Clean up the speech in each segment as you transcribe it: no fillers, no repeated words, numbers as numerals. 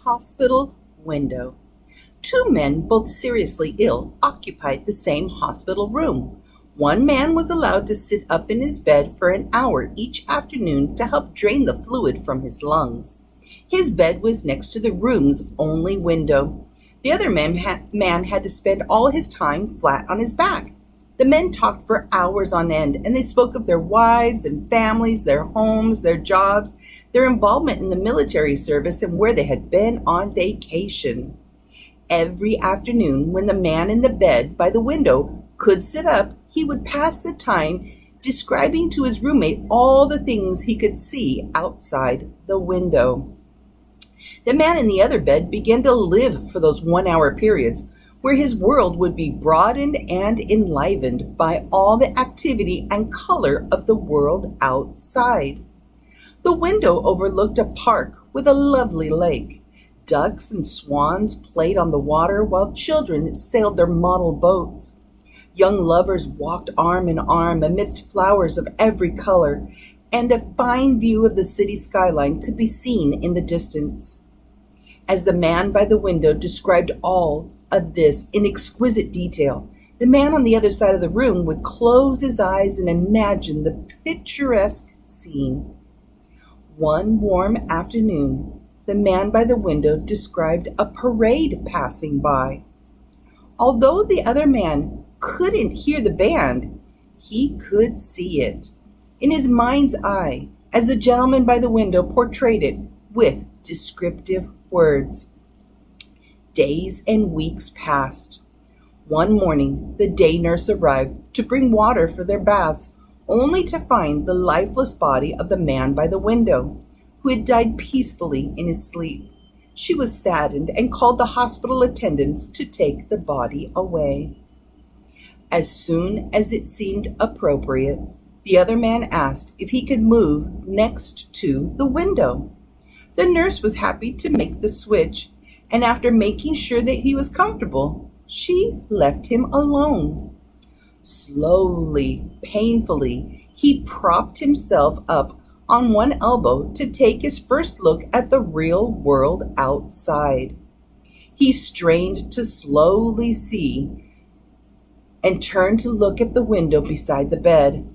hospital window. Two men, both seriously ill, occupied the same hospital room. One man was allowed to sit up in his bed for an hour each afternoon to help drain the fluid from his lungs. His bed was next to the room's only window. The other man had to spend all his time flat on his back. The men talked for hours on end, and they spoke of their wives and families, their homes, their jobs, their involvement in the military service, and where they had been on vacation. Every afternoon, when the man in the bed by the window could sit up, he would pass the time describing to his roommate all the things he could see outside the window. The man in the other bed began to live for those 1 hour periods, where his world would be broadened and enlivened by all the activity and color of the world outside. The window overlooked a park with a lovely lake. Ducks and swans played on the water while children sailed their model boats. Young lovers walked arm in arm amidst flowers of every color, and a fine view of the city skyline could be seen in the distance. As the man by the window described all of this in exquisite detail, the man on the other side of the room would close his eyes and imagine the picturesque scene. One warm afternoon, the man by the window described a parade passing by. Although the other man couldn't hear the band, he could see it in his mind's eye as the gentleman by the window portrayed it with descriptive words. Days and weeks passed. One morning, the day nurse arrived to bring water for their baths, only to find the lifeless body of the man by the window, who had died peacefully in his sleep. She was saddened and called the hospital attendants to take the body away. As soon as it seemed appropriate, the other man asked if he could move next to the window. The nurse was happy to make the switch, and after making sure that he was comfortable, she left him alone. Slowly, painfully, he propped himself up on one elbow to take his first look at the real world outside. He strained to slowly see and turned to look at the window beside the bed.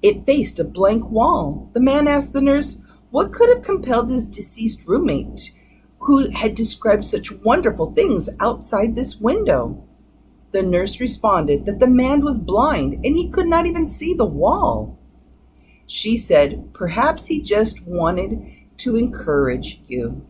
It faced a blank wall. The man asked the nurse what could have compelled his deceased roommate, who had described such wonderful things, outside this window. The nurse responded that the man was blind and he could not even see the wall. She said, perhaps he just wanted to encourage you.